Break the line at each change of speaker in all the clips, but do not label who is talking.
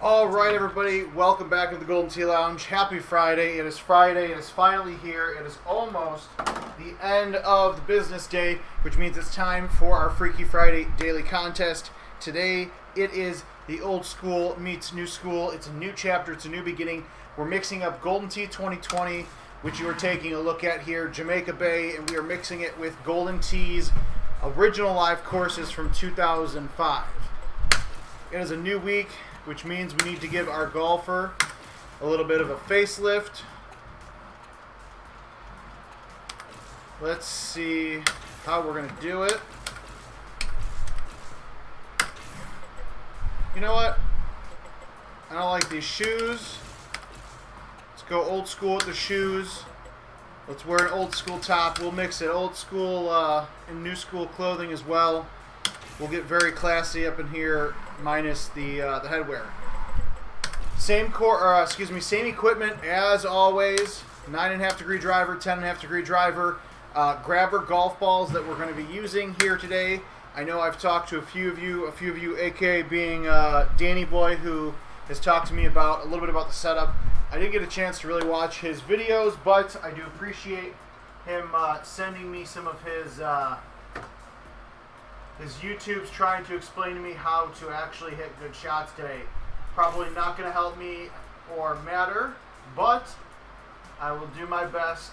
All right, everybody, welcome back to the Golden Tee Lounge. Happy Friday. It is Friday. It is finally here. It is almost the end of the business day, which means it's time for our Freaky Friday daily contest. Today, it is the old school meets new school. It's a new chapter. It's a new beginning. We're mixing up Golden Tee 2020, which you are taking a look at here, Jamaica Bay, and we are mixing it with Golden Tee's original live courses from 2005. It is a new week, which means we need to give our golfer a little bit of a facelift. Let's see how we're going to do it. You know what? I don't like these shoes. Let's go old school with the shoes. Let's wear an old school top. We'll mix it old school and new school clothing as well. We'll get very classy up in here, minus the headwear. Same equipment as always. 9.5 degree driver, 10.5 degree driver. Grabber golf balls that we're going to be using here today. I know I've talked to a few of you, aka being Danny Boy, who has talked to me about a little bit about the setup. I didn't get a chance to really watch his videos, but I do appreciate him sending me some of his YouTube's trying to explain to me how to actually hit good shots today. Probably not going to help me or matter, but I will do my best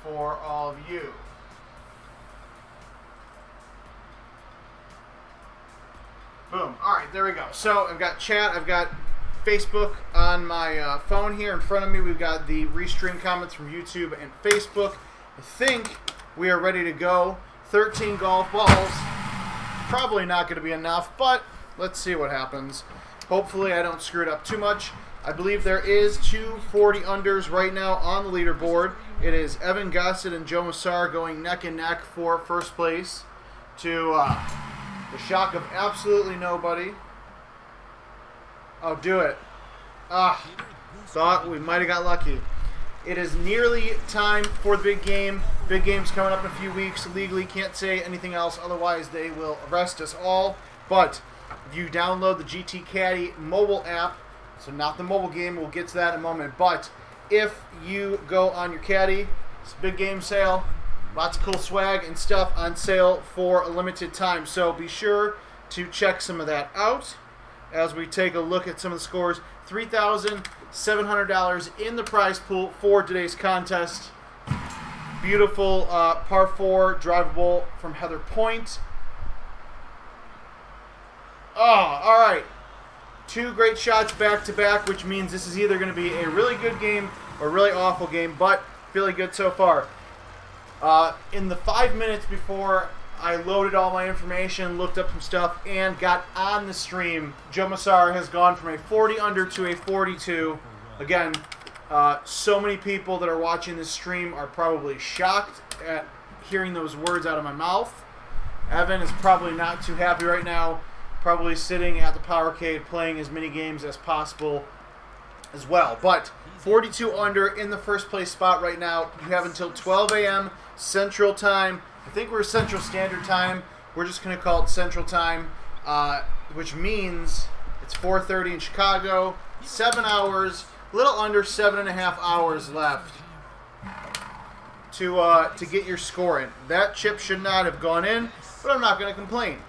for all of you. Boom. All right, there we go. So I've got chat. I've got Facebook on my phone here in front of me. We've got the restream comments from YouTube and Facebook. I think we are ready to go. 13 golf balls. Probably not going to be enough, but let's see what happens. Hopefully I don't screw it up too much. I believe there is 240 unders right now on the leaderboard. It is Evan Gossett and Joe Massar going neck and neck for first place to the shock of absolutely nobody. Oh, do it. Thought we might have got lucky. It is nearly time for the big game. Big game's coming up in a few weeks. Legally can't say anything else, otherwise they will arrest us all. But if you download the GT Caddy mobile app, so not the mobile game, we'll get to that in a moment, but if you go on your Caddy, it's a big game sale. Lots of cool swag and stuff on sale for a limited time. So be sure to check some of that out as we take a look at some of the scores. $3,700 in the prize pool for today's contest. Beautiful par 4 drivable from Heather Point. Oh, all right. 2 great shots back to back, which means this is either going to be a really good game or a really awful game, but feeling good so far. In the 5 minutes before I loaded all my information, looked up some stuff, and got on the stream, Joe Massar has gone from a 40 under to a 42. Again, so many people that are watching this stream are probably shocked at hearing those words out of my mouth. Evan is probably not too happy right now, probably sitting at the Powercade playing as many games as possible as well. But 42 under in the first place spot right now. You have until 12 a.m. Central Time. I think we're Central Standard Time. We're just going to call it Central Time, which means it's 4:30 in Chicago. 7 hours, a little under 7.5 hours left to get your score in. That chip should not have gone in, but I'm not going to complain.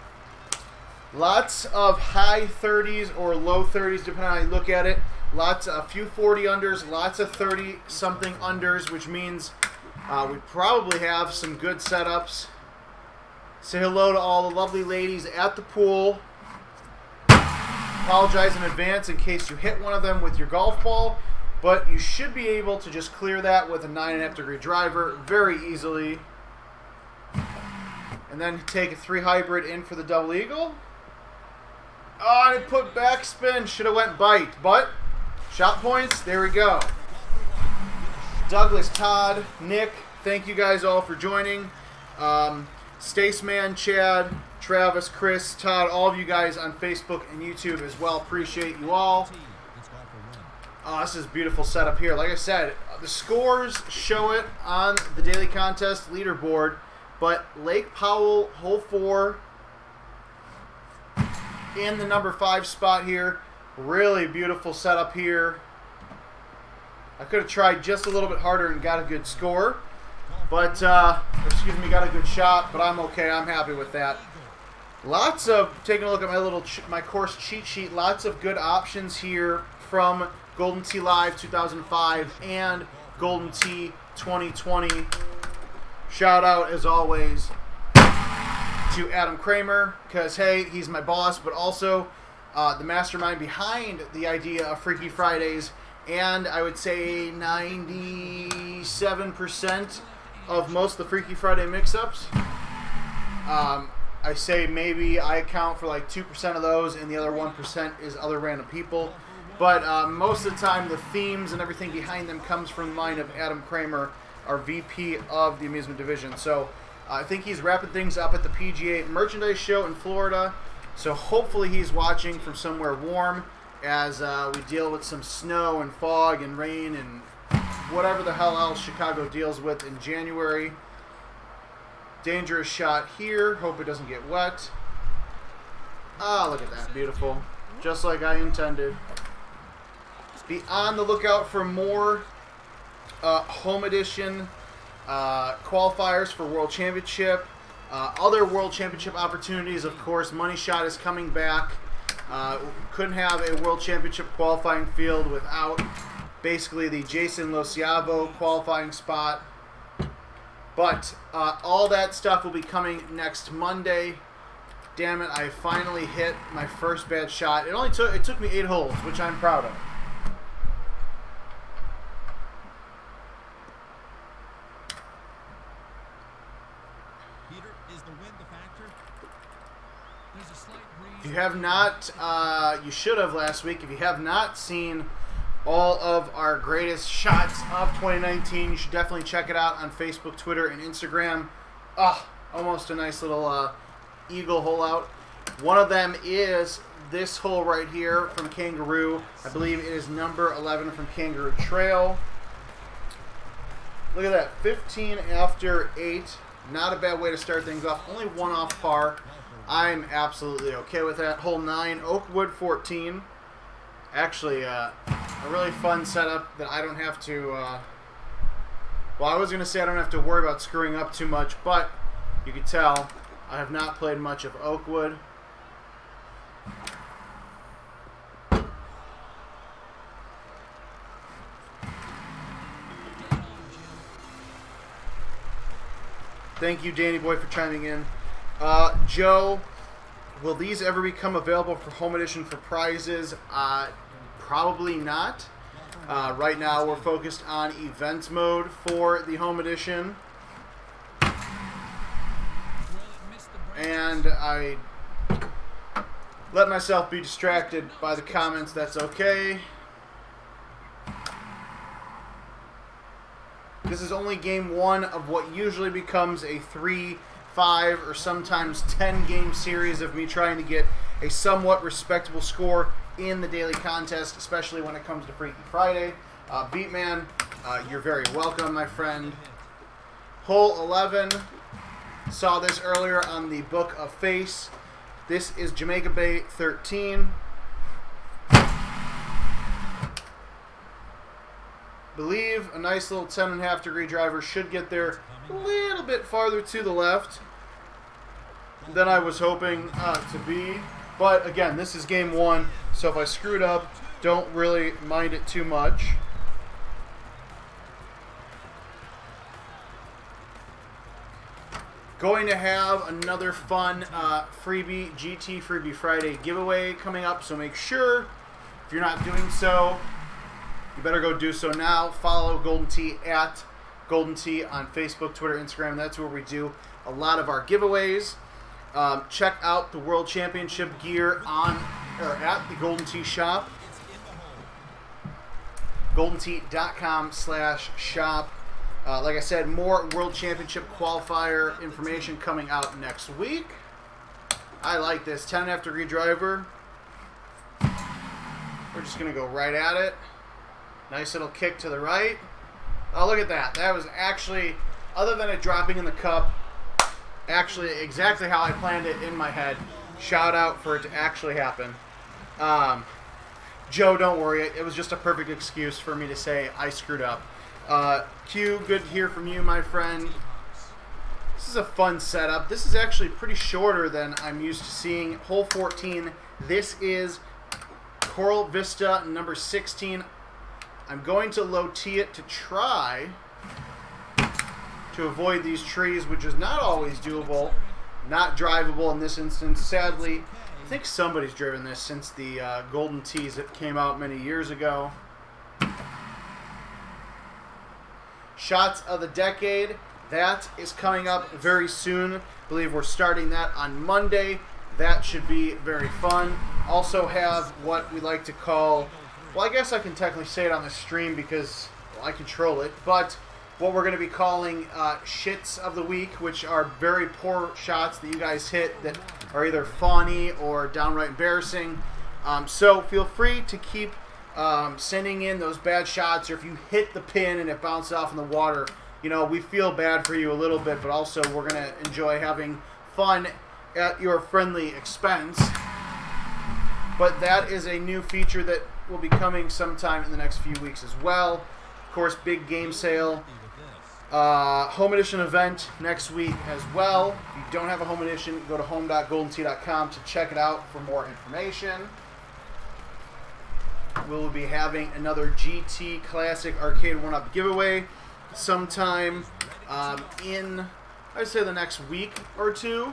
Lots of high 30s or low 30s, depending on how you look at it. A few 40 unders, lots of 30-something unders, which means we probably have some good setups. Say hello to all the lovely ladies at the pool. Apologize in advance in case you hit one of them with your golf ball, but you should be able to just clear that with a 9.5 degree driver very easily. And then take a 3 hybrid in for the double eagle. Oh, I didn't put backspin. Should have went bite, but shot points. There we go. Douglas, Todd, Nick, thank you guys all for joining. Staceman, Chad, Travis, Chris, Todd, all of you guys on Facebook and YouTube as well. Appreciate you all. Oh, this is a beautiful setup here. Like I said, the scores show it on the daily contest leaderboard, but Lake Powell, hole 4, in the number 5 spot here. Really beautiful setup here. I could have tried just a little bit harder and got a good score. But, got a good shot, but I'm okay. I'm happy with that. Lots of, taking a look at my course cheat sheet, lots of good options here from Golden Tee Live 2005 and Golden Tee 2020. Shout out, as always, to Adam Kramer, because, hey, he's my boss, but also the mastermind behind the idea of Freaky Fridays, and I would say 97% of most of the Freaky Friday mix-ups. I say maybe I account for like 2% of those, and the other 1% is other random people. But most of the time, the themes and everything behind them comes from the mind of Adam Kramer, our VP of the amusement division. So I think he's wrapping things up at the PGA Merchandise Show in Florida. So hopefully he's watching from somewhere warm as we deal with some snow and fog and rain and whatever the hell else Chicago deals with in January. Dangerous shot here. Hope it doesn't get wet. Ah, look at that. Beautiful. Just like I intended. Be on the lookout for more home edition qualifiers for World Championship. Other World Championship opportunities, of course. Money Shot is coming back. Couldn't have a World Championship qualifying field without basically the Jason Lociavo qualifying spot. But all that stuff will be coming next Monday. Damn it, I finally hit my first bad shot. It took me 8 holes, which I'm proud of.
Peter, is the wind the factor? There's a slight breeze.
If you have not, you should have last week. If you have not seen all of our greatest shots of 2019, you should definitely check it out on Facebook, Twitter, and Instagram. Almost a nice little eagle hole out. One of them is this hole right here from Kangaroo. I believe it is number 11 from Kangaroo Trail. Look at that, 15 after 8. Not a bad way to start things off. Only 1 off par. I'm absolutely okay with that. Hole 9, Oakwood 14. Actually, a really fun setup that I don't have to, well, I was going to say I don't have to worry about screwing up too much, but you can tell I have not played much of Oakwood. Thank you, Danny Boy, for chiming in. Joe, will these ever become available for home edition for prizes? Probably not. Right now we're focused on events mode for the home edition. And I let myself be distracted by the comments. That's okay. This is only game 1 of what usually becomes a 3, 5, or sometimes 10 game series of me trying to get a somewhat respectable score in the daily contest, especially when it comes to Freaky Friday. Beatman, you're very welcome, my friend. Hole 11. Saw this earlier on the Book of Face. This is Jamaica Bay 13. Believe a nice little 10.5 degree driver should get there a little bit farther to the left than I was hoping to be. But again, this is game 1, so if I screwed up, don't really mind it too much. Going to have another fun freebie, GT Freebie Friday giveaway coming up, so make sure, if you're not doing so, you better go do so now. Follow Golden Tee at Golden Tee on Facebook, Twitter, Instagram. That's where we do a lot of our giveaways. Check out the World Championship gear at the Golden Tee shop. GoldenTee.com/shop. Like I said, more World Championship qualifier information coming out next week. I like this 10.5 degree driver. We're just going to go right at it. Nice little kick to the right. Oh, look at that. That was actually, other than it dropping in the cup, actually exactly how I planned it in my head. shout out for it to actually happen. Joe, don't worry. It was just a perfect excuse for me to say I screwed up. Q, good to hear from you, my friend. This is a fun setup. This is actually pretty shorter than I'm used to seeing. Hole 14. This is Coral Vista number 16. I'm going to low tee it to try to avoid these trees, which is not always doable. Not drivable in this instance. Sadly, I think somebody's driven this since the Golden Tees that came out many years ago. Shots of the Decade. That is coming up very soon. I believe we're starting that on Monday. That should be very fun. Also have what we like to call, well, I guess I can technically say it on the stream because I control it, but what we're going to be calling shits of the week, which are very poor shots that you guys hit that are either funny or downright embarrassing. So feel free to keep sending in those bad shots, or if you hit the pin and it bounces off in the water, you know, we feel bad for you a little bit, but also we're going to enjoy having fun at your friendly expense. But that is a new feature that will be coming sometime in the next few weeks as well. Of course, big game sale. Home edition event next week as well. If you don't have a home edition, go to home.goldentee.com to check it out for more information. We'll be having another GT Classic Arcade 1-Up giveaway sometime in, I'd say, the next week or two.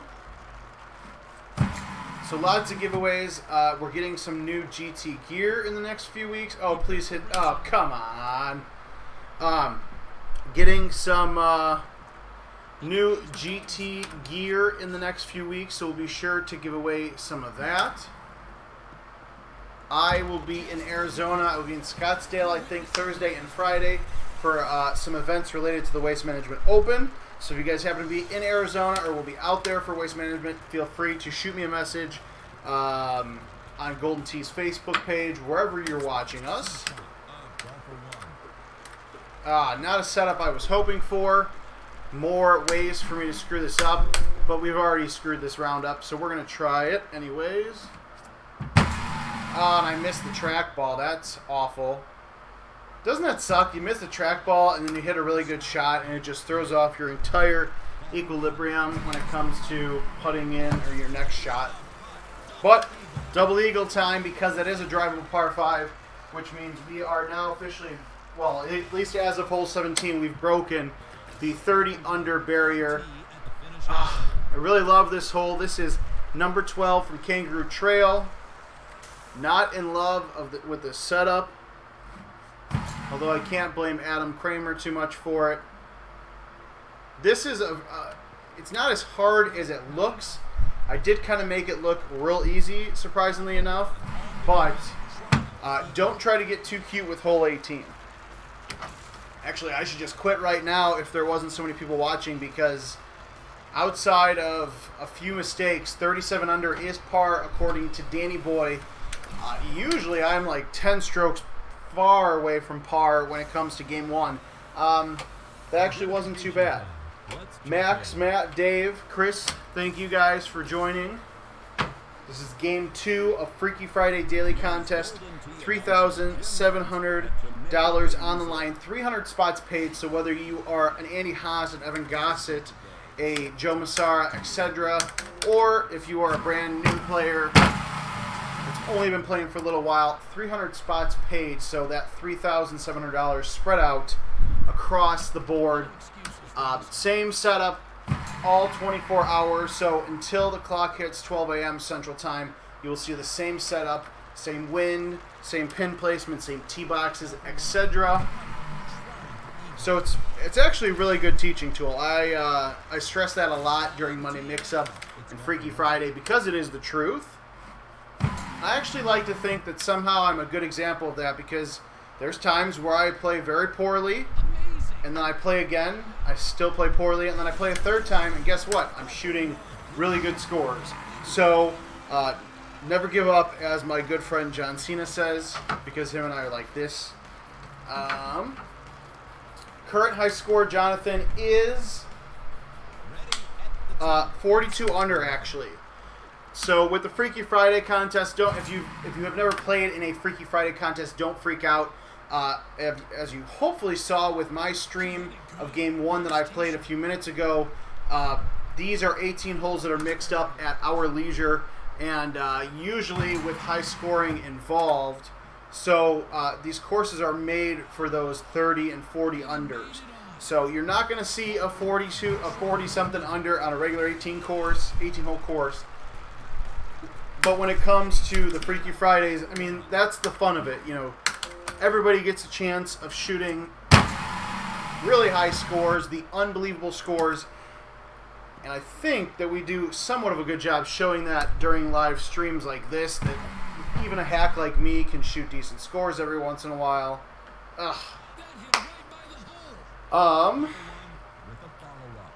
So lots of giveaways. We're getting some new GT gear in the next few weeks. Oh, please hit. Oh, come on. Getting some new GT gear in the next few weeks, so we'll be sure to give away some of that. I will be in Arizona. I will be in Scottsdale, I think, Thursday and Friday for some events related to the Waste Management Open. So if you guys happen to be in Arizona or will be out there for Waste Management, feel free to shoot me a message on Golden Tee's Facebook page, wherever you're watching us. Not a setup I was hoping for. More ways for me to screw this up, but we've already screwed this round up, so we're going to try it anyways. And I missed the trackball. That's awful. Doesn't that suck? You miss the trackball, and then you hit a really good shot, and it just throws off your entire equilibrium when it comes to putting in or your next shot. But double eagle time, because it is a drivable par 5, which means we are now officially, well, at least as of hole 17, we've broken the 30 under barrier. I really love this hole. This is number 12 from Kangaroo Trail. Not in love with the setup, although I can't blame Adam Kramer too much for it. This is it's not as hard as it looks. I did kind of make it look real easy, surprisingly enough, but don't try to get too cute with hole 18. Actually, I should just quit right now if there wasn't so many people watching, because outside of a few mistakes, 37 under is par according to Danny Boy. Usually I'm like 10 strokes far away from par when it comes to game 1. That actually wasn't too bad. Max, Matt, Dave, Chris, thank you guys for joining. This is game 2 of Freaky Friday Daily Contest. $3,700 on the line. 300 spots paid, so whether you are an Andy Haas, an Evan Gossett, a Joe Massara, etc., or if you are a brand new player that's only been playing for a little while, 300 spots paid, so that $3,700 spread out across the board. Same setup, all 24 hours, so until the clock hits 12 a.m. Central Time, you will see the same setup, same wind, same pin placement, same tee boxes, etc. So it's actually a really good teaching tool. I stress that a lot during Monday Mix-Up and Freaky Friday because it is the truth. I actually like to think that somehow I'm a good example of that, because there's times where I play very poorly, and then I play again, I still play poorly, and then I play a third time, and guess what? I'm shooting really good scores. So, never give up, as my good friend John Cena says, because him and I are like this. Current high score, Jonathan, is 42 under, actually. So with the Freaky Friday contest, if you have never played in a Freaky Friday contest, don't freak out. As you hopefully saw with my stream of Game 1 that I played a few minutes ago, these are 18 holes that are mixed up at our leisure, and usually with high scoring involved. So these courses are made for those 30 and 40 unders. So you're not going to see a 40-something under on a regular 18-hole course. But when it comes to the Freaky Fridays, I mean, that's the fun of it. You know, everybody gets a chance of shooting really high scores, the unbelievable scores. And I think that we do somewhat of a good job showing that during live streams like this, that even a hack like me can shoot decent scores every once in a while.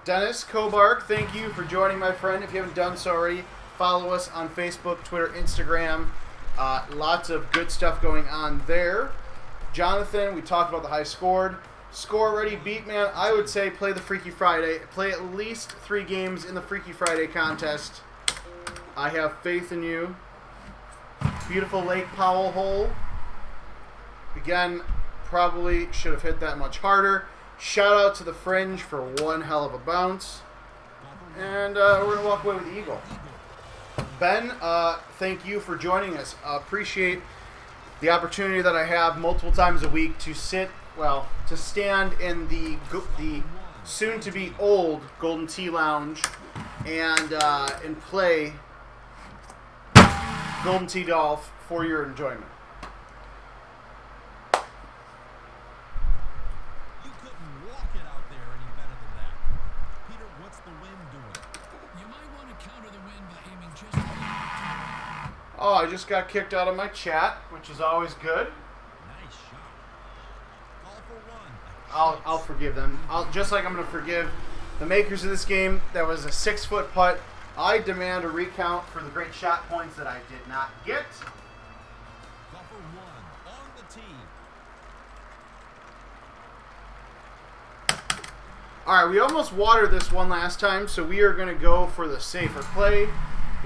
Dennis Kobark, thank you for joining, my friend. If you haven't done so already, follow us on Facebook, Twitter, Instagram. Lots of good stuff going on there. Jonathan, we talked about the high scored. Score ready, beat man. I would say play the Freaky Friday. Play at least 3 games in the Freaky Friday contest. I have faith in you. Beautiful Lake Powell hole. Again, probably should have hit that much harder. Shout out to the Fringe for one hell of a bounce. And we're going to walk away with the eagle. Ben, thank you for joining us. Appreciate the opportunity that I have multiple times a week to to stand in the soon-to-be old Golden Tee Lounge and play Golden Tee Golf for your enjoyment.
You couldn't walk it out there any better than that. Peter, what's the wind doing? You might want to counter the wind by aiming just a little bit.
Oh, I just got kicked out of my chat, which is always good.
Nice shot. All for one.
I'll forgive them. Just like I'm going to forgive the makers of this game. That was a 6-foot putt. I demand a recount for the great shot points that I did not get.
Golfer one on the tee.
All right, we almost watered this one last time, so we are going to go for the safer play.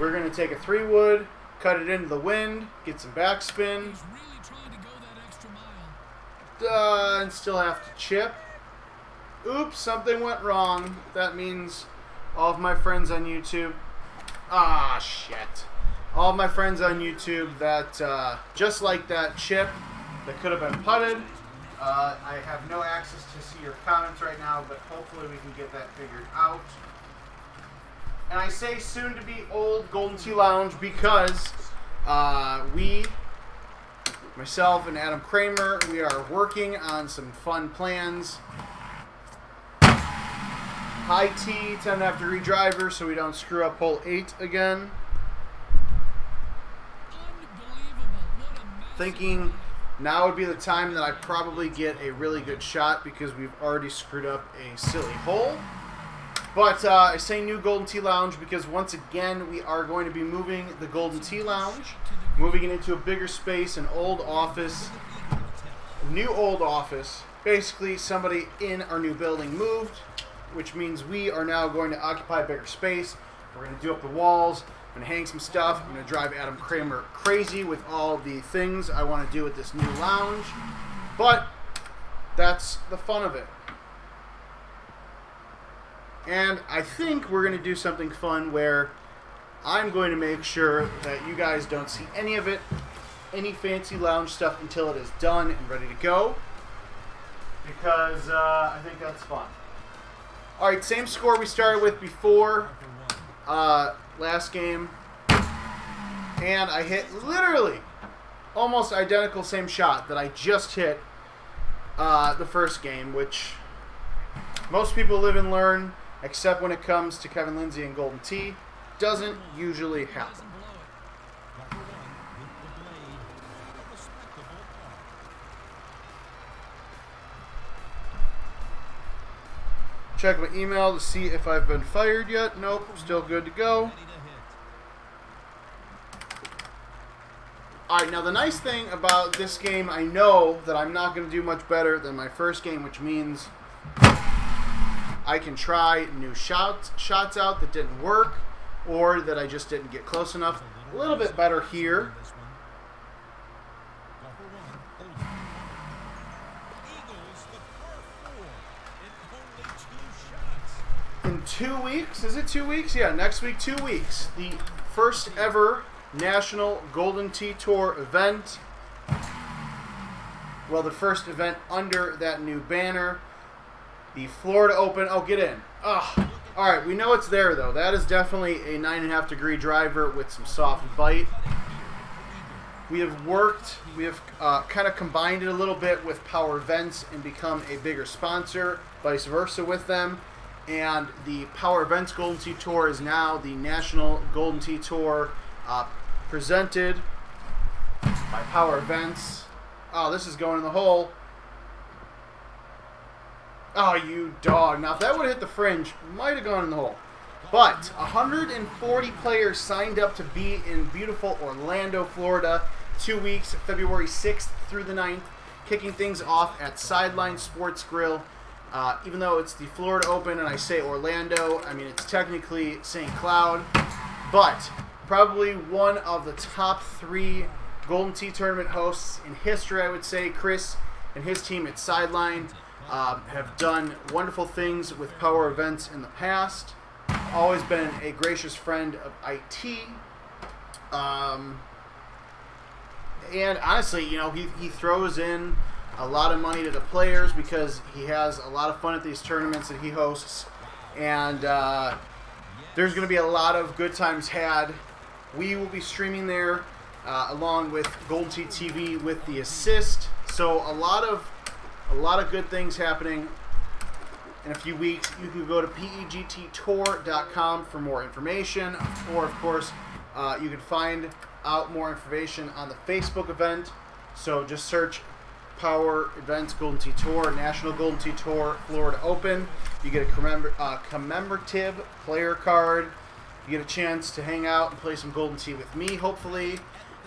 We're going to take a 3-wood, cut it into the wind, get some backspin,
He's really trying to go that extra mile.
and still have to chip. Oops, something went wrong. That means all of my friends on YouTube. Ah, shit. All of my friends on YouTube that, just like that chip that could have been putted. I have no access to see your comments right now, but hopefully we can get that figured out. And I say soon to be old Golden Tee Lounge because myself and Adam Kramer, we are working on some fun plans. High tee, tend to have to redriver so we don't screw up hole 8 again. Thinking now would be the time that I probably get a really good shot because we've already screwed up a silly hole. But I say new Golden Tee Lounge because once again we are going to be moving the Golden Tee Lounge, moving it into a bigger space, an old office, new old office. Basically somebody in our new building moved, which means we are now going to occupy a bigger space. We're going to do up the walls. I'm going to hang some stuff. I'm going to drive Adam Kramer crazy with all the things I want to do with this new lounge. But that's the fun of it. And I think we're going to do something fun where I'm going to make sure that you guys don't see any of it, any fancy lounge stuff until it is done and ready to go. Because I think that's fun. Alright, same score we started with before last game. And I hit literally almost identical same shot that I just hit the first game, which most people live and learn, except when it comes to Kevin Lindsay and Golden Tee. Doesn't usually happen. Check my email to see if I've been fired yet. Nope, still good to go. Alright, now the nice thing about this game, I know that I'm not going to do much better than my first game, which means I can try new shots out that didn't work. or that I just didn't get close enough. A little bit better here. In 2 weeks, is it 2 weeks? Yeah, next week, 2 weeks. The first ever National Golden Tee Tour event. Well, the first event under that new banner. The Florida Open. Oh, get in. Ugh. All right, we know it's there, though. That is definitely a 9.5-degree driver with some soft bite. We have kind of combined it a little bit with Power Events and become a bigger sponsor, vice versa with them. And the Power Events Golden Tee Tour is now the National Golden Tee Tour, presented by Power Events. Oh, this is going in the hole. Oh, you dog. Now, if that would have hit the fringe, might have gone in the hole. But 140 players signed up to be in beautiful Orlando, Florida, 2 weeks, February 6th through the 9th, kicking things off at Sideline Sports Grill. Even though it's the Florida Open and I say Orlando, I mean, it's technically St. Cloud. But probably one of the top 3 Golden Tee Tournament hosts in history, I would say. Chris and his team at Sideline have done wonderful things with Power Events in the past. Always been a gracious friend of IT. And honestly, you know, he throws in a lot of money to the players because he has a lot of fun at these tournaments that he hosts. And there's going to be a lot of good times had. We will be streaming there along with Golden Tee TV with the assist. So a lot of good things happening in a few weeks. You can go to pegttour.com for more information, or of course you can find out more information on the Facebook event. So just search Power Events Golden Tee Tour, National Golden Tee Tour, Florida Open. You get a commemorative player card. You get a chance to hang out and play some Golden Tee with me, hopefully.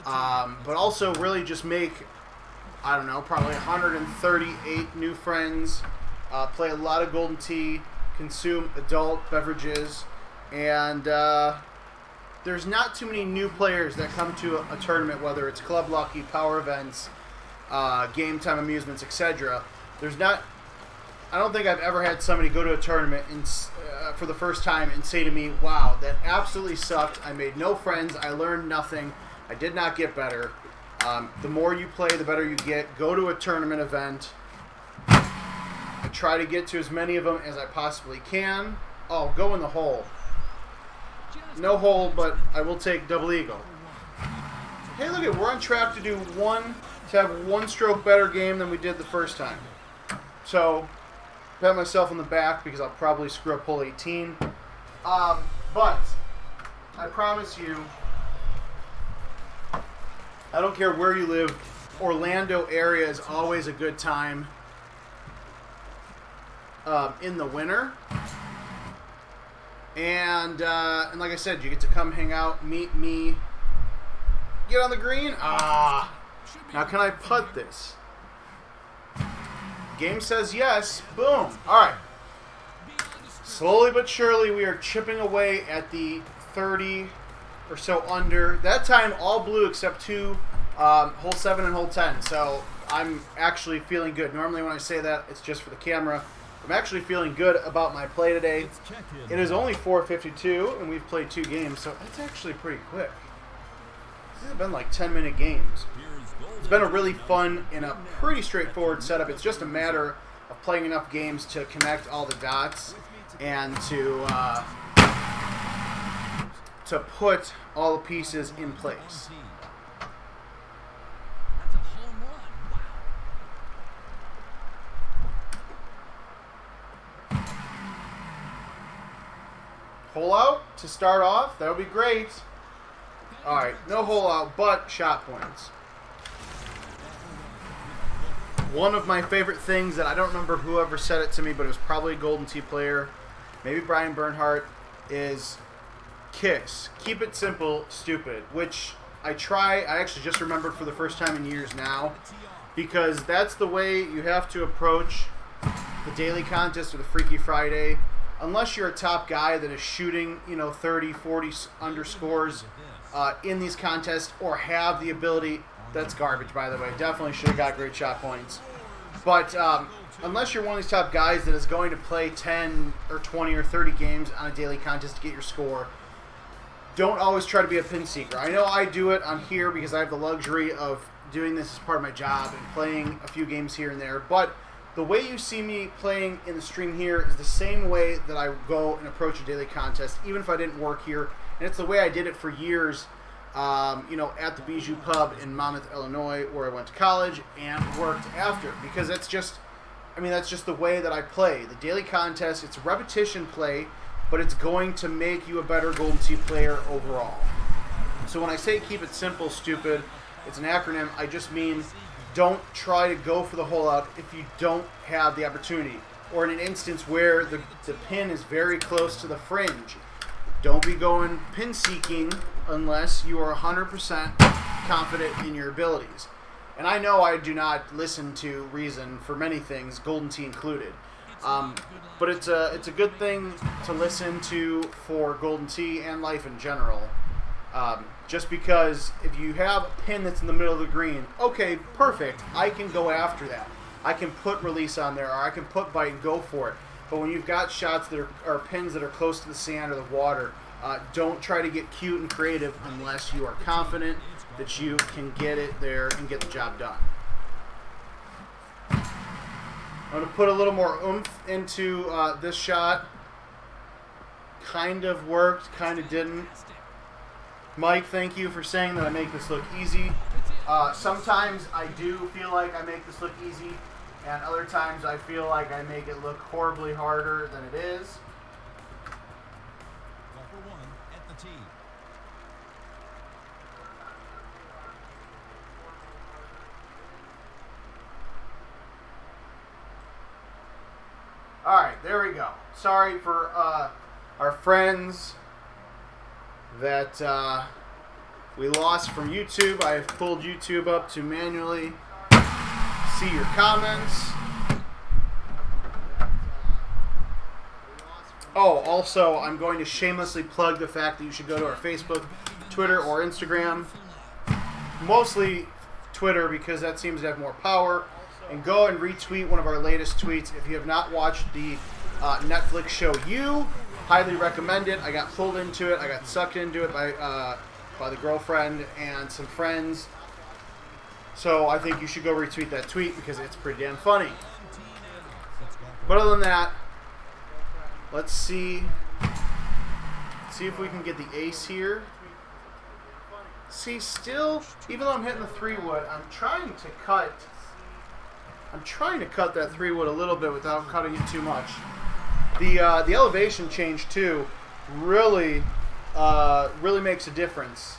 But also really just make, I don't know, probably 138 new friends, play a lot of Golden Tee, consume adult beverages, and there's not too many new players that come to a tournament, whether it's Club Lucky, Power Events, Game Time Amusements, etc. I don't think I've ever had somebody go to a tournament and, for the first time and say to me, wow, that absolutely sucked. I made no friends. I learned nothing. I did not get better. The more you play, the better you get. Go to a tournament event. I try to get to as many of them as I possibly can. Oh, go in the hole. No hole, but I will take double eagle. Hey, look we're on track to have one stroke better game than we did the first time. So, pat myself on the back because I'll probably screw up hole 18. But I promise you, I don't care where you live, Orlando area is always a good time in the winter. And like I said, you get to come hang out, meet me, get on the green. Now can I putt this? Game says yes. Boom. All right. Slowly but surely, we are chipping away at the 30 or so under. That time, all blue except two, hole 7 and hole 10. So I'm actually feeling good. Normally when I say that, it's just for the camera. I'm actually feeling good about my play today. It is only 4:52, and we've played 2 games, so that's actually pretty quick. These have been like 10-minute games. It's been a really fun and a pretty straightforward setup. It's just a matter of playing enough games to connect all the dots and to put all the pieces in place. Hole out to start off. That would be great. All right, no hole out, but shot points. One of my favorite things that I don't remember whoever said it to me, but it was probably a Golden Tee player, maybe Brian Bernhardt, is KISS. Keep it simple, stupid, which I actually just remembered for the first time in years now, because that's the way you have to approach the daily contest or the Freaky Friday. unless you're a top guy that is shooting, 30, 40 underscores in these contests or have the ability, that's garbage, by the way. Definitely should have got great shot points. But unless you're one of these top guys that is going to play 10 or 20 or 30 games on a daily contest to get your score, don't always try to be a pin seeker. I know I do it on here because I have the luxury of doing this as part of my job and playing a few games here and there, but the way you see me playing in the stream here is the same way that I go and approach a daily contest, even if I didn't work here. And it's the way I did it for years, at the Bijou Pub in Monmouth, Illinois, where I went to college and worked after. Because that's just the way that I play. The daily contest, it's a repetition play, but it's going to make you a better Golden Tee player overall. So when I say keep it simple, stupid, it's an acronym. I just mean don't try to go for the hole out if you don't have the opportunity. Or in an instance where the pin is very close to the fringe. Don't be going pin seeking unless you are 100% confident in your abilities. And I know I do not listen to reason for many things, Golden Tee included. But it's a good thing to listen to for Golden Tee and life in general. Just because if you have a pin that's in the middle of the green, okay, perfect, I can go after that. I can put release on there, or I can put bite and go for it. But when you've got shots that are pins that are close to the sand or the water, don't try to get cute and creative unless you are confident that you can get it there and get the job done. I'm going to put a little more oomph into this shot. Kind of worked, kind of didn't. Mike, thank you for saying that I make this look easy. Sometimes I do feel like I make this look easy, and other times I feel like I make it look horribly harder than it is.
Number 1 at the tee.
Alright, there we go. Sorry for our friends that we lost from YouTube. I have pulled YouTube up to manually see your comments. Oh, also, I'm going to shamelessly plug the fact that you should go to our Facebook, Twitter, or Instagram. Mostly Twitter, because that seems to have more power. And go and retweet one of our latest tweets. If you have not watched the Netflix show You, highly recommend it. I got pulled into it. I got sucked into it by the girlfriend and some friends. So I think you should go retweet that tweet because it's pretty damn funny. But other than that, let's see if we can get the ace here. See, still, even though I'm hitting the 3-wood, I'm trying to cut that 3-wood a little bit without cutting it too much. The elevation change too really makes a difference.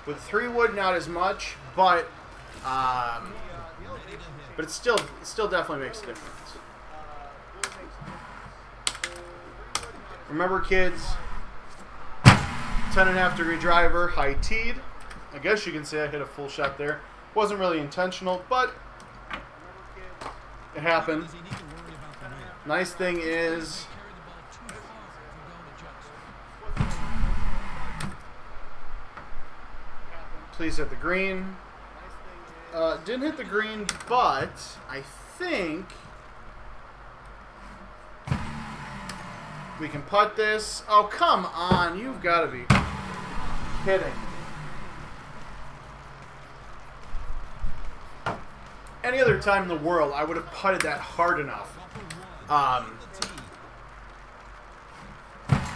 With 3-wood, not as much, but it still definitely makes a difference. Remember, kids, 10.5 degree driver, high teed. I guess you can say I hit a full shot there. Wasn't really intentional, but it happened. Nice thing is, please hit the green. Didn't hit the green, but I think we can putt this. Oh, come on. You've got to be kidding. Any other time in the world, I would have putted that hard enough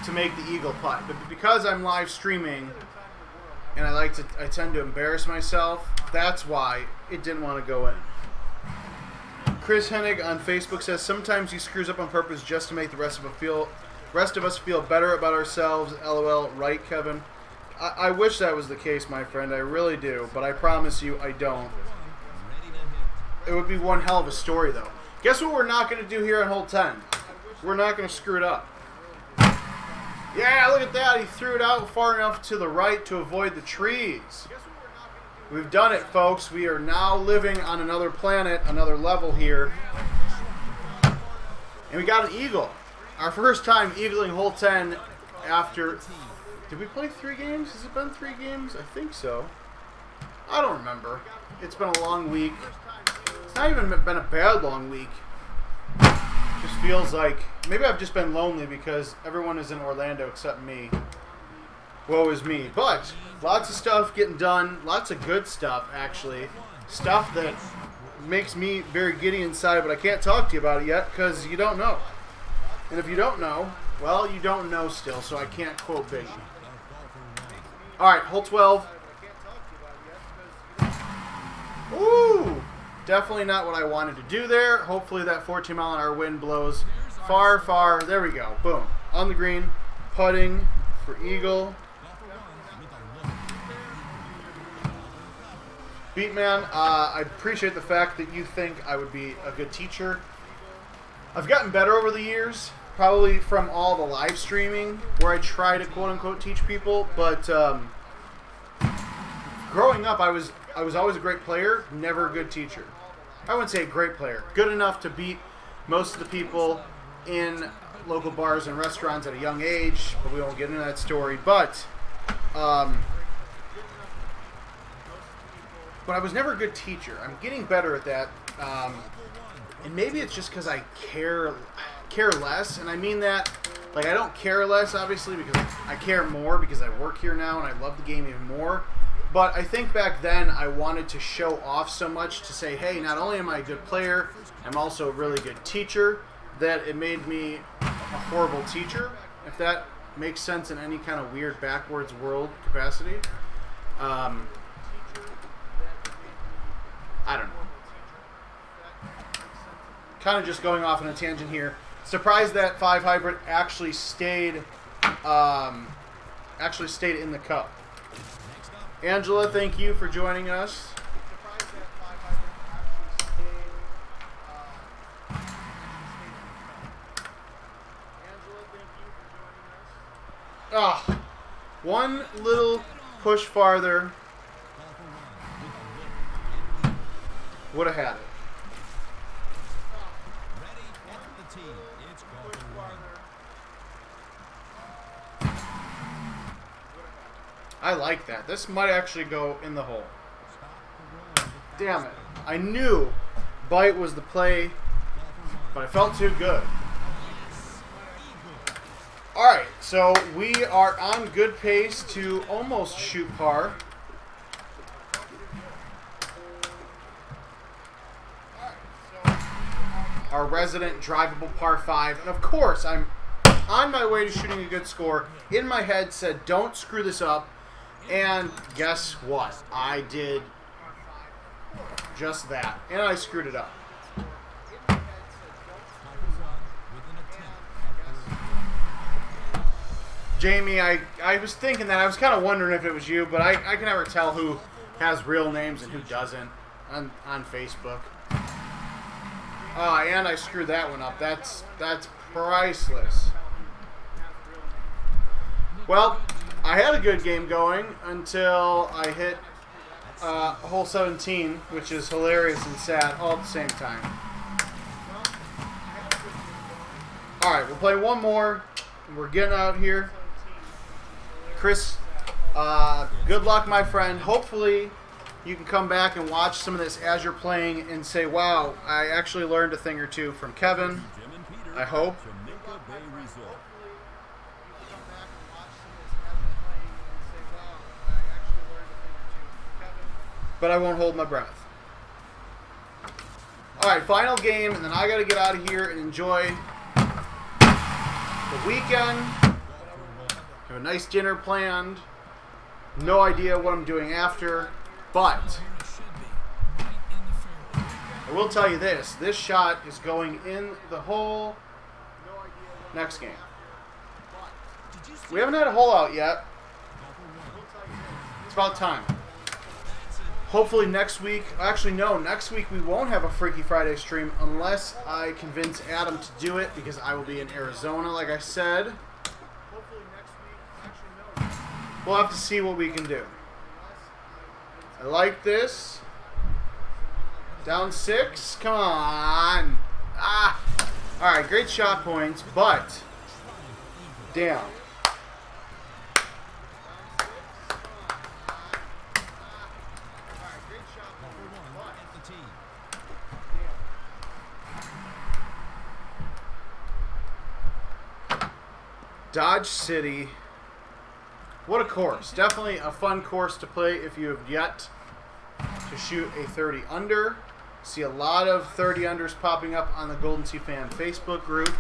to make the eagle putt. But because I'm live streaming and I tend to embarrass myself, that's why it didn't want to go in. Chris Hennig on Facebook says, sometimes he screws up on purpose just to make the rest of us feel better about ourselves. LOL. Right, Kevin? I wish that was the case, my friend. I really do. But I promise you, I don't. It would be one hell of a story, though. Guess what we're not going to do here on hole 10? We're not going to screw it up. Yeah, look at that. He threw it out far enough to the right to avoid the trees. We've done it, folks. We are now living on another planet, another level here. And we got an eagle. Our first time eagling hole 10 after... Did we play 3 games? Has it been 3 games? I think so. I don't remember. It's been a long week. It's not even been a bad long week. Just feels like... Maybe I've just been lonely because everyone is in Orlando except me. Woe is me. But lots of stuff getting done. Lots of good stuff, actually. Stuff that makes me very giddy inside, but I can't talk to you about it yet because you don't know. And if you don't know, well, you don't know still, so I can't quote Biggie. All right, hole 12. Ooh, definitely not what I wanted to do there. Hopefully that 14-mile-an-hour wind blows far, far. There we go. Boom. On the green, putting for eagle. Beatman, I appreciate the fact that you think I would be a good teacher. I've gotten better over the years, probably from all the live streaming where I try to quote-unquote teach people, but growing up I was always a great player, never a good teacher. I wouldn't say a great player. Good enough to beat most of the people in local bars and restaurants at a young age, but we won't get into that story. But I was never a good teacher. I'm getting better at that. And maybe it's just because I care less, and I mean that, like, I don't care less, obviously, because I care more because I work here now and I love the game even more. But I think back then I wanted to show off so much to say, hey, not only am I a good player, I'm also a really good teacher, that it made me a horrible teacher, if that makes sense in any kind of weird backwards world capacity. I don't know. Kind of just going off on a tangent here. Surprised that 5 hybrid actually stayed in the cup. Angela, thank you for joining us. Ah, one little push farther would have had it. I like that. This might actually go in the hole. Damn it. I knew bite was the play, but I felt too good. Alright, so we are on good pace to almost shoot par. Our resident drivable par 5. And of course, I'm on my way to shooting a good score. In my head said, don't screw this up. And guess what? I did just that. And I screwed it up. Jamie, I was thinking that. I was kind of wondering if it was you, but I can never tell who has real names and who doesn't on Facebook. And I screwed that one up. That's priceless. Well, I had a good game going until I hit hole 17, which is hilarious and sad all at the same time. Alright, we'll play one more. We're getting out here. Chris, good luck, my friend. Hopefully you can come back and watch some of this as you're playing and say, wow, I actually learned a thing or two from Kevin. I hope. But I won't hold my breath. Alright, final game, and then I gotta get out of here and enjoy the weekend. Have a nice dinner planned. No idea what I'm doing after, but I will tell you this. This shot is going in the hole next game. We haven't had a hole out yet. It's about time. Hopefully next week, actually no, next week we won't have a Freaky Friday stream unless I convince Adam to do it because I will be in Arizona, like I said. We'll have to see what we can do. I like this. Down 6, come on. Alright, great shot points, but Damn. Dodge City. What a course. Definitely a fun course to play if you have yet to shoot a 30 under. See a lot of 30 unders popping up on the Golden Sea Fan Facebook group.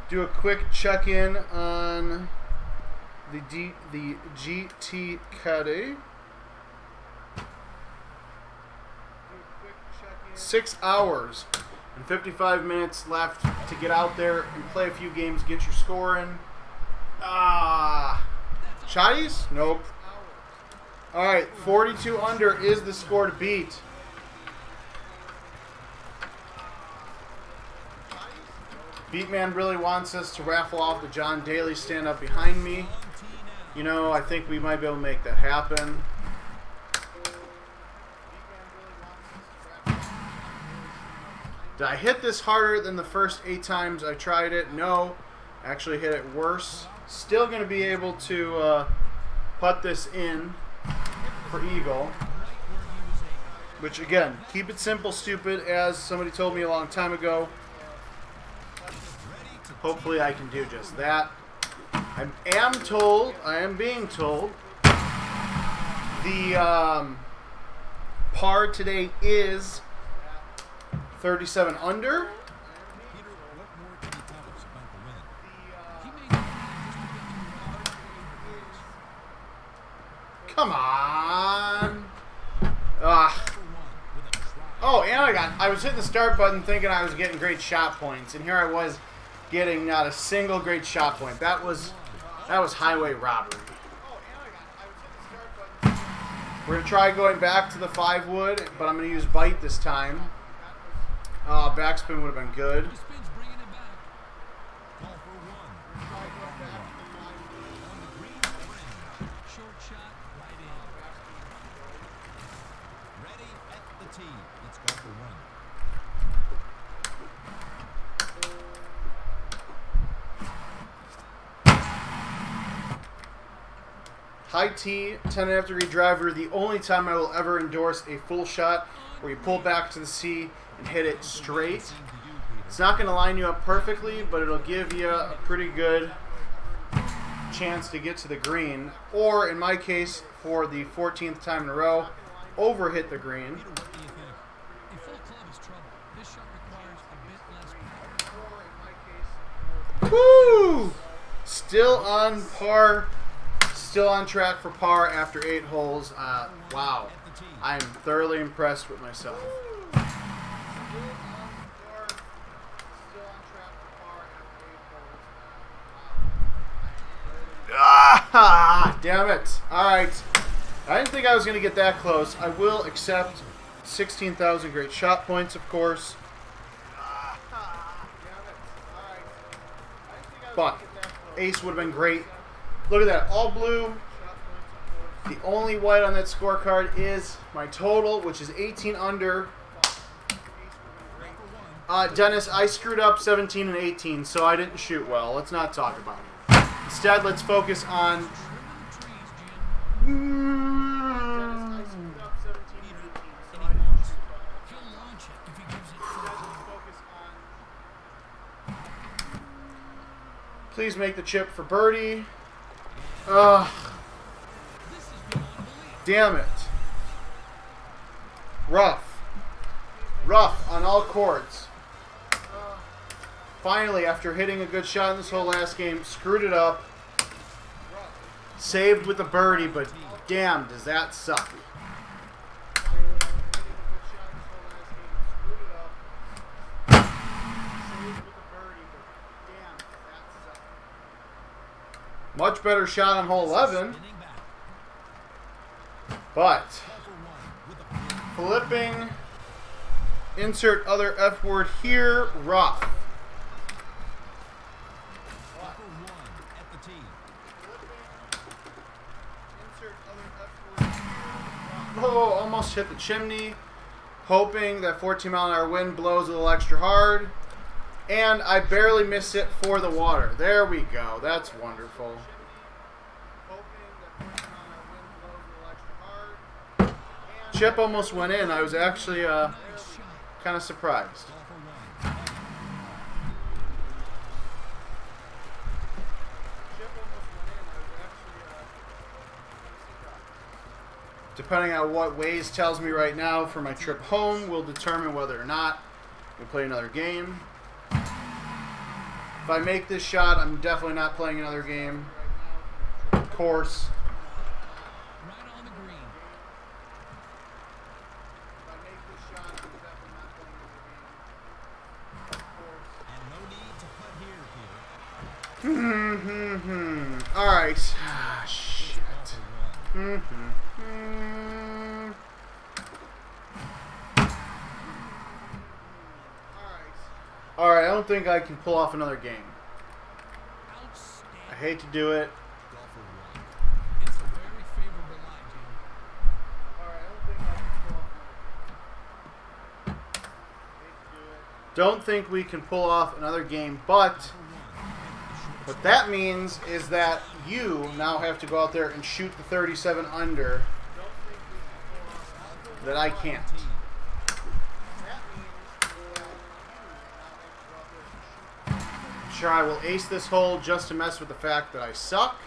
Do a quick check-in on the GT Caddy. 6 hours and 55 minutes left to get out there and play a few games, get your score in. Shotties? Nope. Alright, 42 under is the score to beat. Beatman really wants us to raffle off the John Daly stand up behind me. You know, I think we might be able to make that happen. Did I hit this harder than the first 8 times I tried it? No. Actually hit it worse. Still going to be able to putt this in for eagle. Which, again, keep it simple, stupid, as somebody told me a long time ago. Hopefully I can do just that. I am being told, the par today is 37 under. Come on. Oh, and I was hitting the start button thinking I was getting great shot points, and here I was getting not a single great shot point. That was highway robbery. We're going to try going back to the 5 wood, but I'm going to use bite this time. Backspin would have been good. High tee, 10.5 degree driver, the only time I will ever endorse a full shot where you pull back to the sea and hit it straight. It's not going to line you up perfectly, but it'll give you a pretty good chance to get to the green. Or, in my case, for the 14th time in a row, overhit the green. Woo! Still on par. Still on track for par after 8 holes. Wow. I am thoroughly impressed with myself. Damn it. Alright. I didn't think I was going to get that close. I will accept 16,000 great shot points, of course. But ace would have been great. Look at that, all blue. The only white on that scorecard is my total, which is 18 under. Dennis, I screwed up 17 and 18, so I didn't shoot well. Let's not talk about it. Instead, let's focus on... Please make the chip for birdie. Damn it. Rough. Rough on all chords. Finally, after hitting a good shot in this whole last game, screwed it up. Saved with a birdie, but damn, does that suck. Much better shot on hole 11. But flipping, insert other F word here, rough. Oh, almost hit the chimney. Hoping that 14-mile-an-hour wind blows a little extra hard. And I barely miss it for the water. There we go. That's wonderful. Chip almost went in. I was actually kind of surprised. Depending on what Waze tells me right now for my trip home will determine whether or not we'll play another game. If I make this shot, I'm definitely not playing another game. Of course.
Right on the green.
If I make this shot, I'm definitely not playing another game. Of course.
And no need to putt here, Peter.
All right. Ah, shit. All right. I don't think I can pull off another game. I hate to do it.
Golfer one. It's a very favorable line, Peter.
All right. I don't think I can pull off another game. Hate to do it. Don't think we can pull off another game, but what that means is that you now have to go out there and shoot the 37 under that I can't. I'm sure I will ace this hole just to mess with the fact that I suck.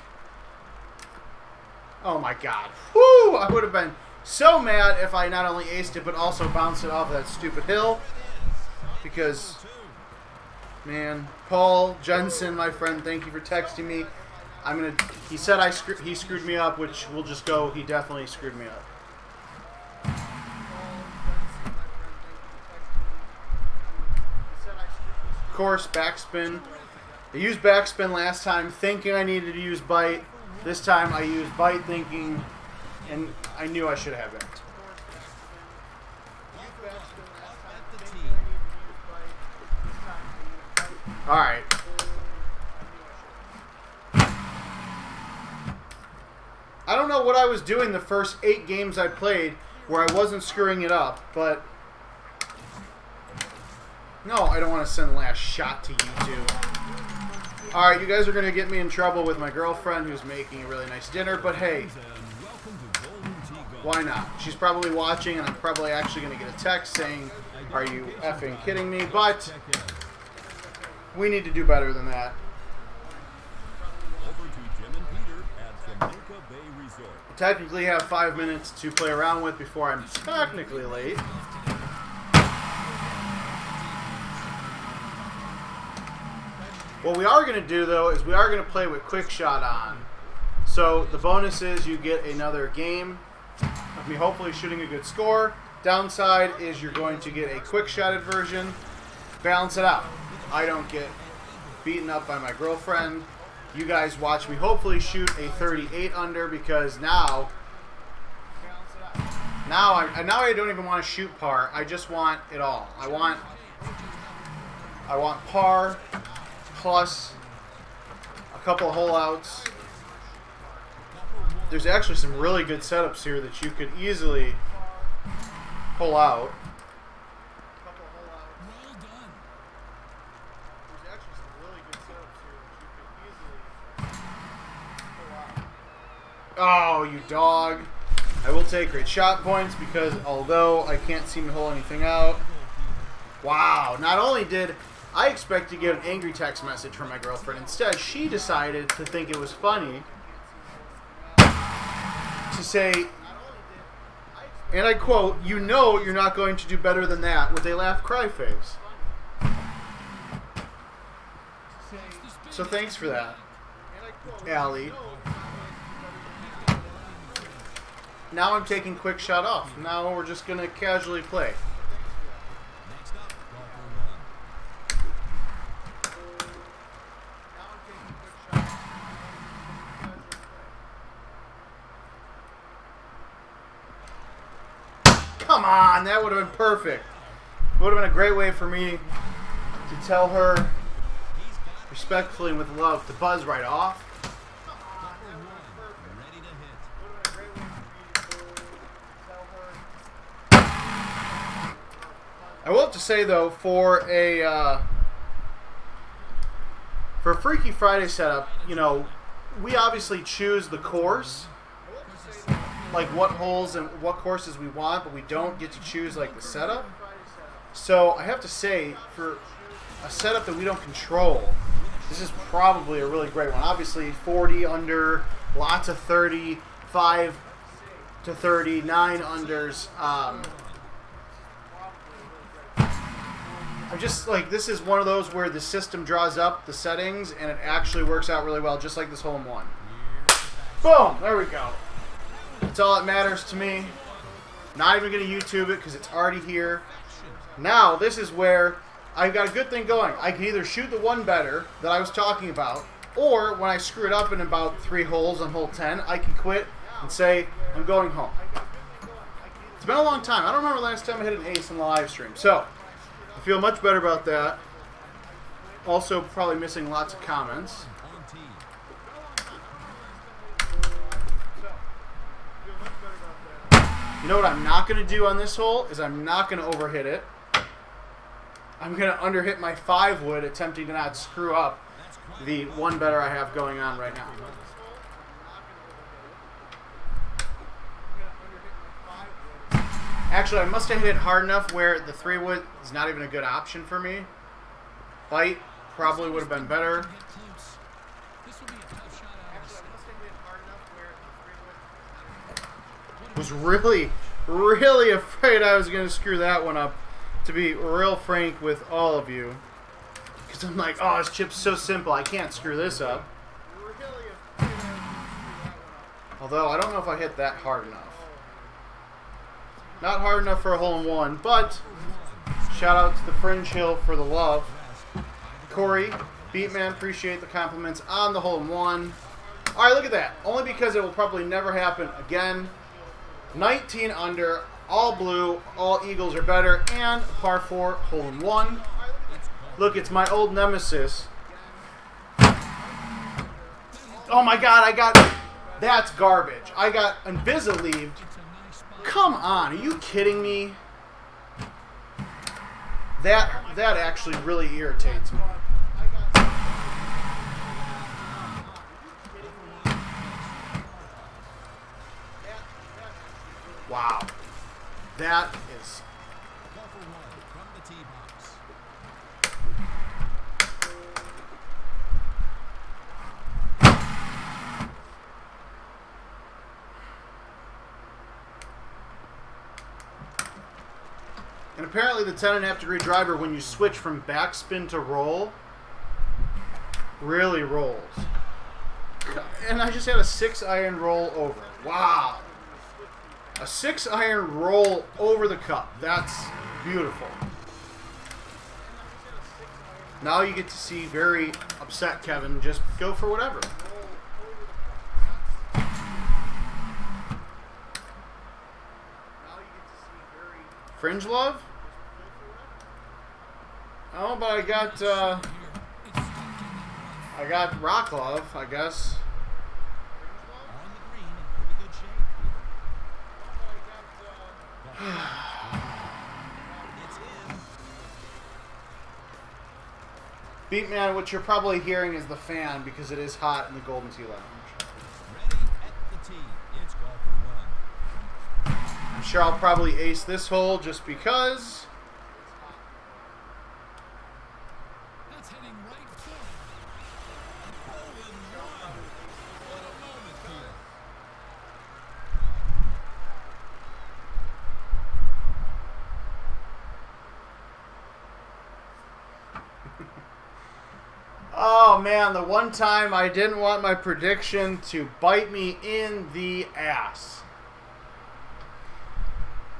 Oh my god. Whoo! I would have been so mad if I not only aced it but also bounced it off of that stupid hill. Because, man, Paul Jensen, my friend, thank you for texting me. He said he screwed me up, which we'll just go, he definitely screwed me up. Of course, backspin. I used backspin last time thinking I needed to use bite. This time I used bite thinking, and I knew I should have it. Alright. I don't know what I was doing the first 8 games I played where I wasn't screwing it up, but no, I don't want to send last shot to YouTube. Alright, you guys are going to get me in trouble with my girlfriend who's making a really nice dinner, but hey, why not? She's probably watching, and I'm probably actually going to get a text saying, are you effing kidding me? But we need to do better than that. I technically have 5 minutes to play around with before I'm technically late. What we are going to do, though, is we are going to play with quick shot on. So the bonus is you get another game of me hopefully shooting a good score. Downside is you're going to get a quick shotted version. Balance it out. I don't get beaten up by my girlfriend. You guys watch me hopefully shoot a 38 under, because now I don't even want to shoot par. I just want it all. I want par plus a couple of hole outs. There's actually some really good setups here that you could easily pull out. Oh, you dog. I will take great shot points because although I can't seem to hold anything out. Wow. Not only did I expect to get an angry text message from my girlfriend, instead she decided to think it was funny to say, and I quote, "You know you're not going to do better than that," with a laugh cry face. So thanks for that, Allie. Now I'm taking quick shot off. Now we're just going to casually play. Come on, that would have been perfect. It would have been a great way for me to tell her respectfully and with love to buzz right off. I will have to say though, for a Freaky Friday setup, you know, we obviously choose the course, like what holes and what courses we want, but we don't get to choose like the setup. So I have to say, for a setup that we don't control, this is probably a really great one. Obviously 40 under, lots of 30, 5 to 30, 9 unders. I'm just like, this is one of those where the system draws up the settings and it actually works out really well, just like this hole in one. Boom! There we go. That's all that matters to me. Not even going to YouTube it because it's already here. Now, this is where I've got a good thing going. I can either shoot the one better that I was talking about, or when I screw it up in about 3 holes on hole 10, I can quit and say, I'm going home. It's been a long time. I don't remember the last time I hit an ace in the live stream. So, I feel much better about that. Also, probably missing lots of comments. You know what I'm not going to do on this hole is I'm not going to overhit it. I'm going to underhit my 5-wood, attempting to not screw up the one better I have going on right now. Actually, I must have hit it hard enough where the 3-wood is not even a good option for me. Bite probably would have been better. Was really, really afraid I was going to screw that one up, to be real frank with all of you. Because I'm like, oh, this chip's so simple, I can't screw this up. Although, I don't know if I hit that hard enough. Not hard enough for a hole-in-one, but shout out to the Fringe Hill for the love. Corey, Beatman, appreciate the compliments on the hole-in-one. Alright, look at that. Only because it will probably never happen again. 19 under, all blue, all eagles are better, and a par 4 hole-in-one. Look, it's my old nemesis. Oh my god, I got... That's garbage. I got Invisalieved. Come on, are you kidding me? That actually really irritates me. Wow. That is... And apparently the 10.5 degree driver, when you switch from backspin to roll, really rolls. And I just had a 6-iron roll over. Wow. A 6-iron roll over the cup. That's beautiful. Now you get to see very upset Kevin just go for whatever. Fringe love? Oh, but I got rock love, I guess. Beatman, what you're probably hearing is the fan because it is hot in the Golden Tee Lounge. I'm sure I'll probably ace this hole just because. That's hitting right for it. What a moment here. Oh man, the one time I didn't want my prediction to bite me in the ass.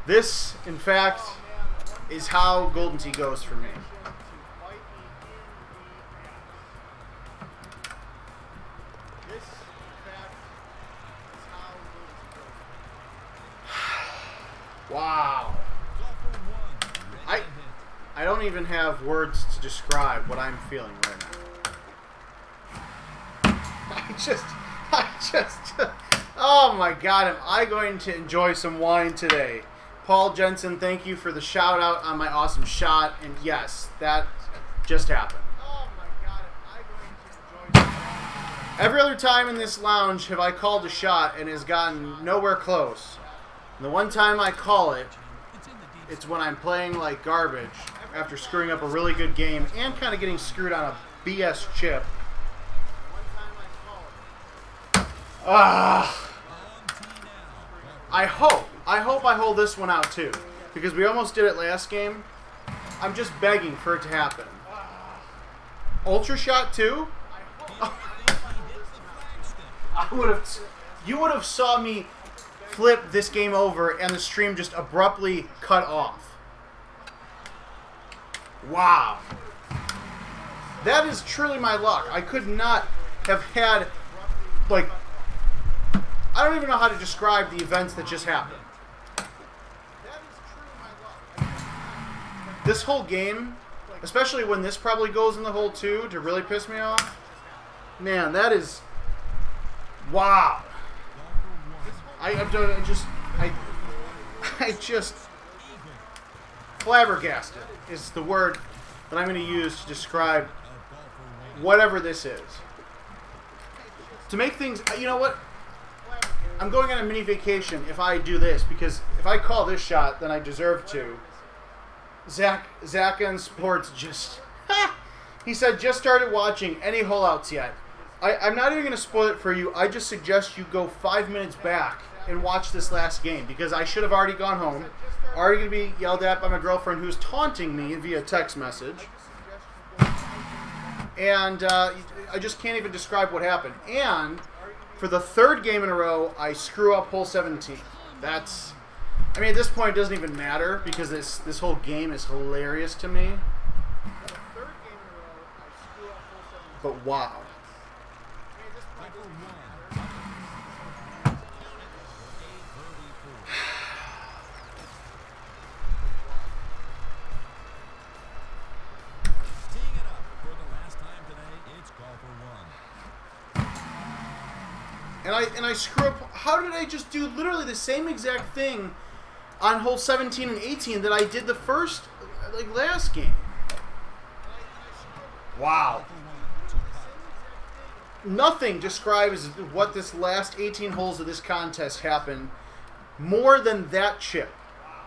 This, in fact, is how Golden Tee goes for me. Wow. I don't even have words to describe what I'm feeling right now. I just, oh my God, am I going to enjoy some wine today? Paul Jensen, thank you for the shout out on my awesome shot. And yes, that just happened. Oh my God, am I going to enjoy this? Every other time in this lounge have I called a shot and has gotten nowhere close. And the one time I call it, it's when I'm playing like garbage after screwing up a really good game and kind of getting screwed on a BS chip. I hope I hold this one out too, because we almost did it last game. I'm just begging for it to happen. Ultra shot too? You would have saw me flip this game over and the stream just abruptly cut off. Wow. That is truly my luck. I could not have had, like, I don't even know how to describe the events that just happened. This whole game, especially when this probably goes in the hole too, to really piss me off. Man, that is, wow. I just flabbergasted is the word that I'm going to use to describe whatever this is. To make things, you know what? I'm going on a mini vacation if I do this, because if I call this shot, then I deserve to. Zach on Sports just, he said, just started watching. Any hole outs yet? I'm not even going to spoil it for you. I just suggest you go 5 minutes back and watch this last game, because I should have already gone home. Already going to be yelled at by my girlfriend who's taunting me via text message. And I just can't even describe what happened. And for the third game in a row, I screw up hole 17. That's, I mean, at this point, it doesn't even matter because this whole game is hilarious to me. But wow. And I screw up. How did I just do literally the same exact thing on hole 17 and 18 that I did the first, like, last game? Wow. Nothing describes what this last 18 holes of this contest happened more than that chip.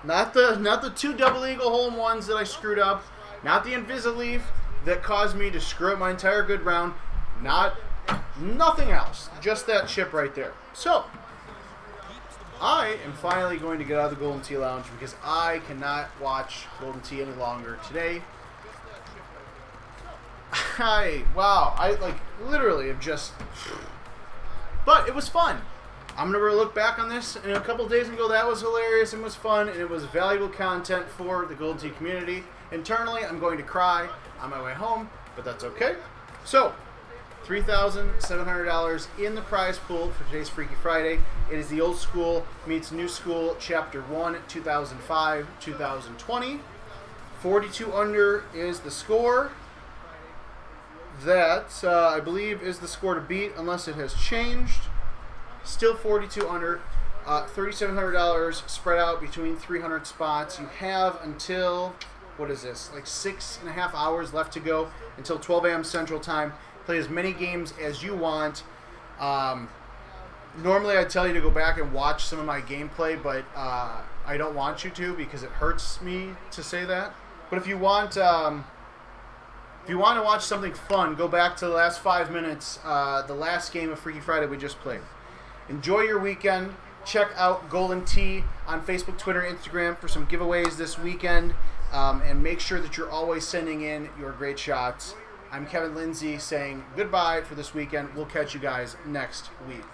Not the two double eagle hole-in-ones that I screwed up. Not the Invisaleaf that caused me to screw up my entire good round. Nothing else. Just that chip right there. So, I am finally going to get out of the Golden Tee Lounge because I cannot watch Golden Tee any longer today. Wow. I, like, literally have just... But it was fun. I'm going to look back on this in a couple days and go, that was hilarious and was fun, and it was valuable content for the Golden Tee community. Internally, I'm going to cry on my way home, but that's okay. So, $3,700 in the prize pool for today's Freaky Friday. It is the Old School Meets New School, Chapter 1, 2005-2020. 42 under is the score. That, I believe, is the score to beat unless it has changed. Still 42 under. $3,700 spread out between 300 spots. You have until, what is this, like 6.5 hours left to go until 12 a.m. Central Time. Play as many games as you want. Normally I'd tell you to go back and watch some of my gameplay, but I don't want you to because it hurts me to say that. But if you want to watch something fun, go back to the last 5 minutes, the last game of Freaky Friday we just played. Enjoy your weekend. Check out Golden Tee on Facebook, Twitter, Instagram for some giveaways this weekend. And make sure that you're always sending in your great shots. I'm Kevin Lindsay saying goodbye for this weekend. We'll catch you guys next week.